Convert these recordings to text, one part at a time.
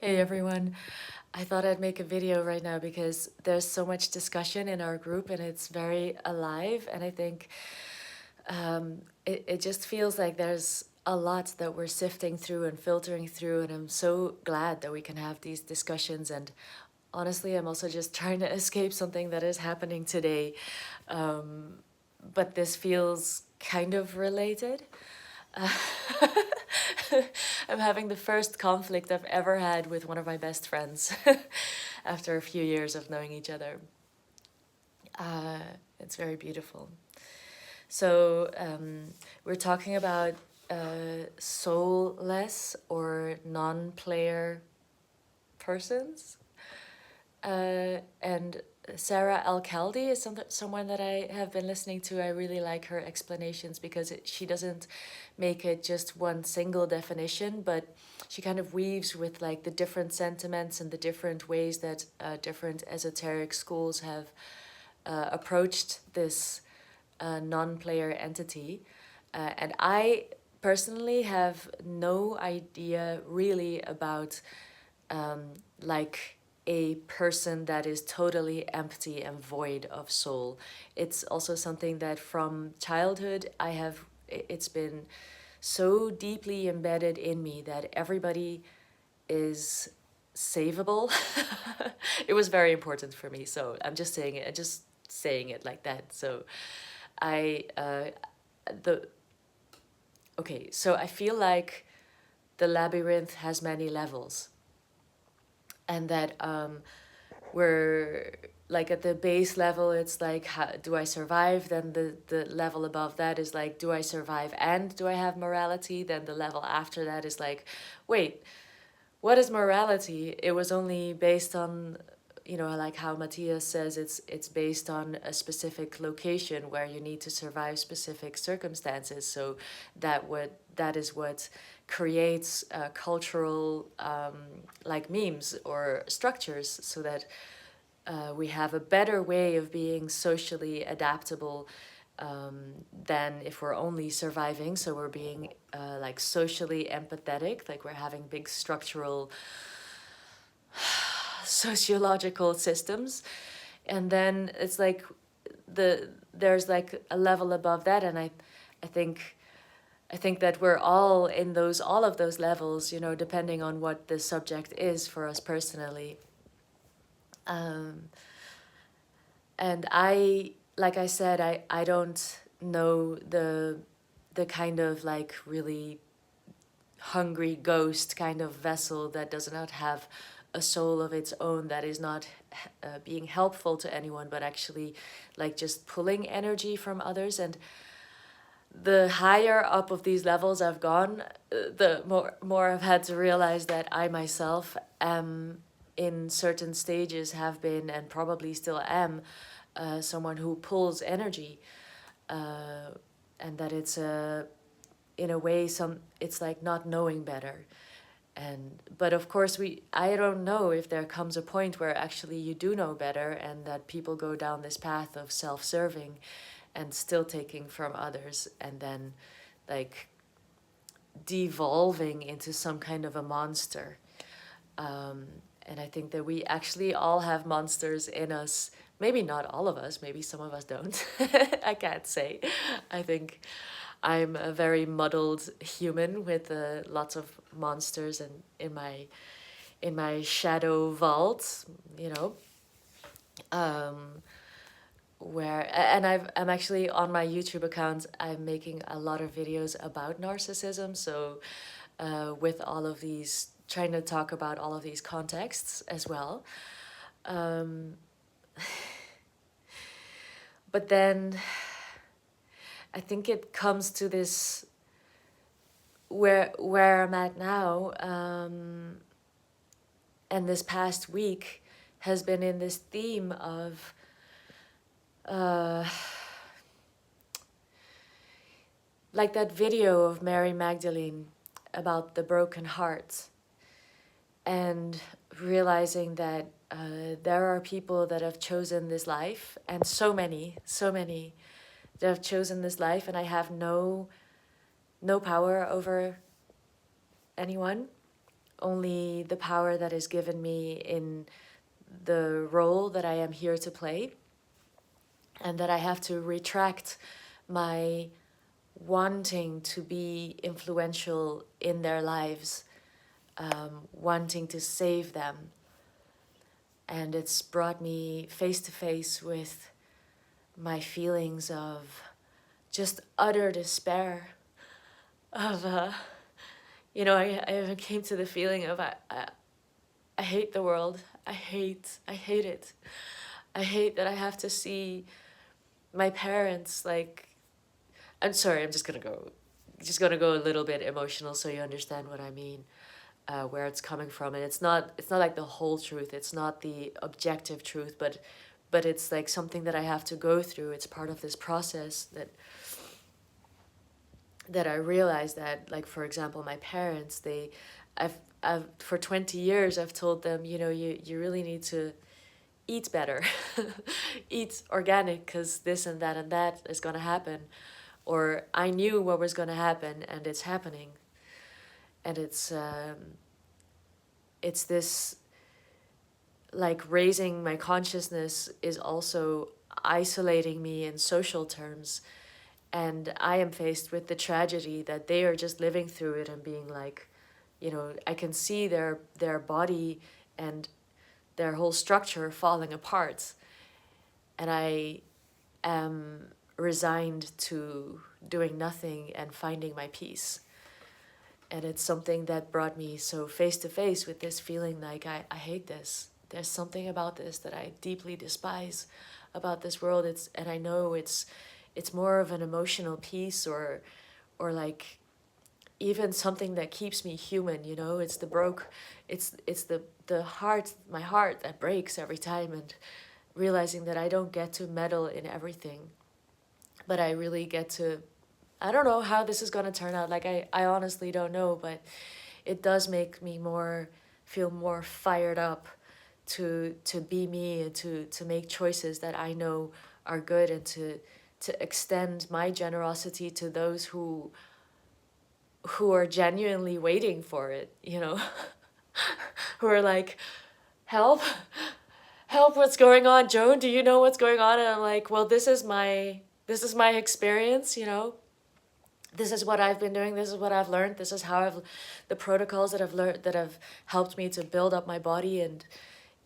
Hey everyone, I thought I'd make a video right now because there's so much discussion in our group and it's very alive, and I think it just feels like there's a lot that we're sifting through and filtering through, and I'm so glad that we can have these discussions. And honestly, I'm also just trying to escape something that is happening today, but this feels kind of related. Uh, I'm having the first conflict I've ever had with one of my best friends after a few years of knowing each other. Uh, it's very beautiful. So, we're talking about soulless or non player persons. And Sarah Al-Khaldi is someone that I have been listening to. I really like her explanations because she doesn't make it just one single definition, but she kind of weaves with like the different sentiments and the different ways that different esoteric schools have approached this non-player entity. And I personally have no idea really about like a person that is totally empty and void of soul. It's also something that from childhood it's been so deeply embedded in me that everybody is savable. It was very important for me, so I'm just saying it like that. So I the okay, so I feel like the labyrinth has many levels, and that we're like at the base level, it's like, how do I survive? Then the level above that is like, do I survive and do I have morality? Then the level after that is like, wait, what is morality? It was only based on, like how Matthias says, it's based on a specific location where you need to survive specific circumstances. So that is what creates cultural like memes or structures, so that we have a better way of being socially adaptable than if we're only surviving. So we're being like socially empathetic, like we're having big structural sociological systems. And then it's like there's like a level above that, and I think I think that we're all in all of those levels, depending on what the subject is for us personally. Um, and like I said, I don't know the kind of like really hungry ghost kind of vessel that does not have a soul of its own, that is not being helpful to anyone, but actually like just pulling energy from others. And the higher up of these levels I've gone, the more I've had to realize that I myself am, in certain stages, have been and probably still am someone who pulls energy, and that it's in a way it's like not knowing better. And but of course I don't know if there comes a point where actually you do know better, and that people go down this path of self-serving and still taking from others, and then like devolving into some kind of a monster. And I think that we actually all have monsters in us. Maybe not all of us, maybe some of us don't. I can't say. I think I'm a very muddled human with lots of monsters and in my shadow vault, you know. Um, I'm actually on my YouTube account. I'm making a lot of videos about narcissism. So, with all of these, trying to talk about all of these contexts as well. Um, but then I think it comes to this where I'm at now, and this past week has been in this theme of uh, like that video of Mary Magdalene about the broken heart, and realizing that there are people that have chosen this life, and so many that have chosen this life, and I have no power over anyone, only the power that is given me in the role that I am here to play, and that I have to retract my wanting to be influential in their lives, wanting to save them. And it's brought me face to face with my feelings of just utter despair, of, I came to the feeling of, I hate the world. I hate it. I hate that I have to see my parents, like, I'm sorry, I'm just gonna go a little bit emotional so you understand what I mean, where it's coming from. And it's not like the whole truth. It's not the objective truth, but it's like something that I have to go through. It's part of this process that I realize that, like, for example, my parents, I've for 20 years I've told them, you really need to eat better, eat organic, because this and that is gonna happen. Or I knew what was gonna happen, and it's happening. And it's this, like, raising my consciousness is also isolating me in social terms. And I am faced with the tragedy that they are just living through it and being like, I can see their body and their whole structure falling apart. And I am resigned to doing nothing and finding my peace. And it's something that brought me so face to face with this feeling like, I hate this. There's something about this that I deeply despise about this world. And I know it's more of an emotional piece, or like even something that keeps me human. It's the heart, my heart, that breaks every time, and realizing that I don't get to meddle in everything, but I really get to, I don't know how this is going to turn out. Like, I honestly don't know, but it does make me feel more fired up to be me, and to make choices that I know are good, and to extend my generosity to those who are genuinely waiting for it, who are like, help, what's going on, Joan? Do you know what's going on? And I'm like, well, this is my experience, This is what I've been doing. This is what I've learned. This is how the protocols that I've learned, that have helped me to build up my body. And,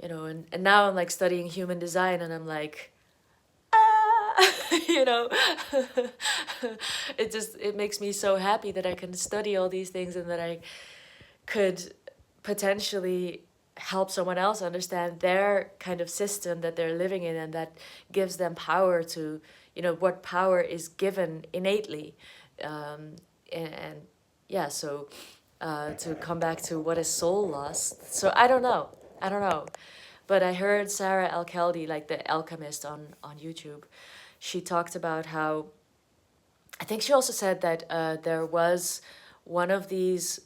and now I'm like studying human design, and I'm like, you know it makes me so happy that I can study all these things, and that I could potentially help someone else understand their kind of system that they're living in, and that gives them power to, what power is given innately. And yeah, so to come back to what is soul lost. So I don't know. But I heard Sarah Al-Khaldi, like the alchemist on YouTube, she talked about how, I think she also said that there was one of these,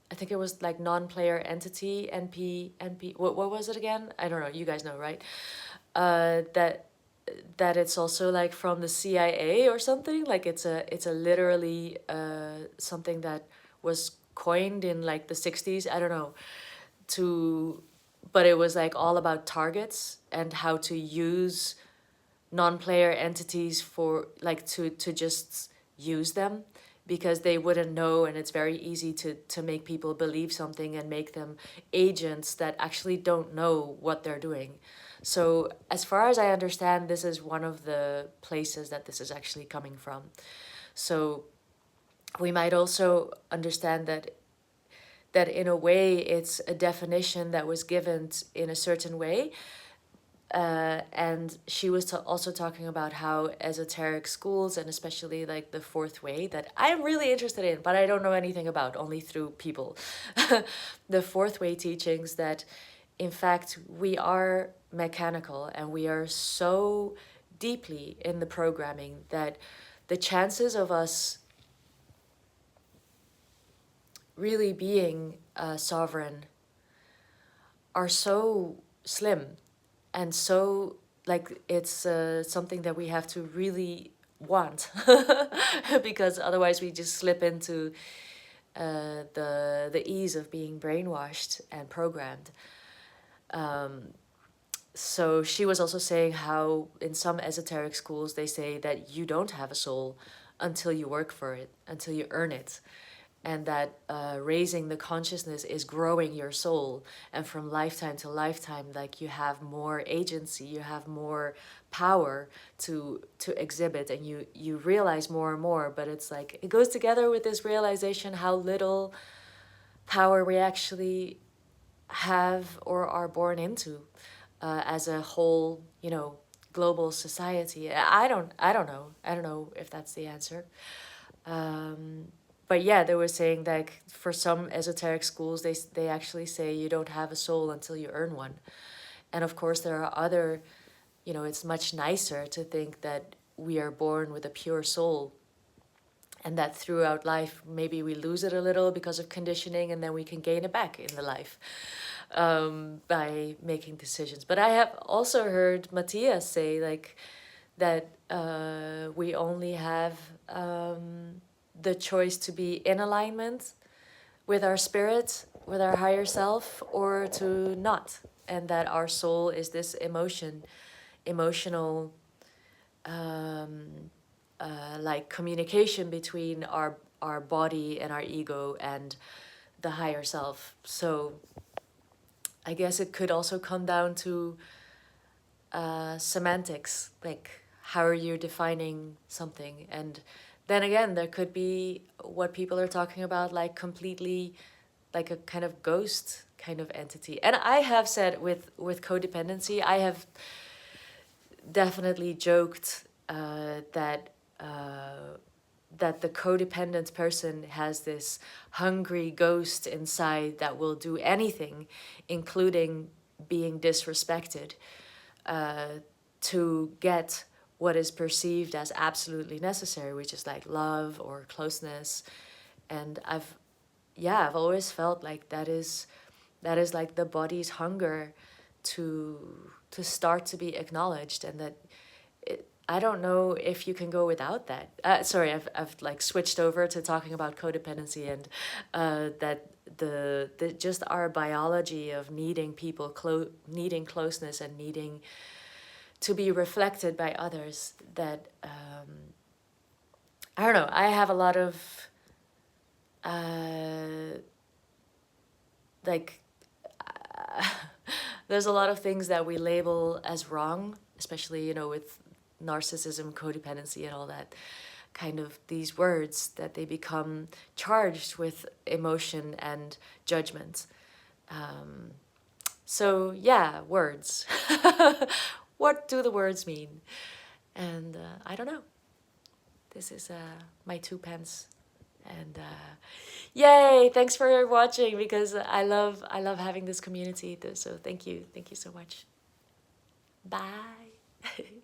I think it was like non-player entity, NP, what was it again? I don't know, you guys know, right? That it's also like from the CIA or something, like it's a literally something that was coined in like the 60s, I don't know, but it was like all about targets and how to use non-player entities for like to just use them, because they wouldn't know, and it's very easy to make people believe something and make them agents that actually don't know what they're doing. So as far as I understand, this is one of the places that this is actually coming from. So we might also understand that in a way it's a definition that was given in a certain way. And she was also talking about how esoteric schools, and especially like the fourth way that I'm really interested in, but I don't know anything about, only through people. The fourth way teachings that, in fact, we are mechanical, and we are so deeply in the programming that the chances of us really being sovereign are so slim. And so, like, it's something that we have to really want, because otherwise we just slip into the ease of being brainwashed and programmed. So she was also saying how in some esoteric schools they say that you don't have a soul until you work for it, until you earn it, and that raising the consciousness is growing your soul, and from lifetime to lifetime, like you have more agency, you have more power to exhibit, and you realize more and more. But it's like it goes together with this realization how little power we actually have or are born into as a whole, global society. I don't know if that's the answer. But yeah, they were saying that for some esoteric schools, they actually say you don't have a soul until you earn one. And of course, there are other, it's much nicer to think that we are born with a pure soul, and that throughout life maybe we lose it a little because of conditioning, and then we can gain it back in the life by making decisions. But I have also heard Matthias say like that we only have the choice to be in alignment with our spirit, with our higher self, or to not, and that our soul is this emotional like communication between our body and our ego and the higher self. So I guess it could also come down to semantics, like how are you defining something? And then again, there could be what people are talking about, like completely like a kind of ghost kind of entity. And I have said with codependency, I have definitely joked that the codependent person has this hungry ghost inside that will do anything, including being disrespected, to get what is perceived as absolutely necessary, which is like love or closeness. And I've always felt like that is like the body's hunger to start to be acknowledged, and that I don't know if you can go without that. Sorry, I've like switched over to talking about codependency, and that the just our biology of needing people, needing closeness, and needing to be reflected by others. That I don't know. I have a lot of like there's a lot of things that we label as wrong, especially with narcissism, codependency, and all that kind of these words that they become charged with emotion and judgment. So yeah, words. What do the words mean? And I don't know. This is my 2 pence. And yay! Thanks for watching, because I love having this community. So thank you so much. Bye.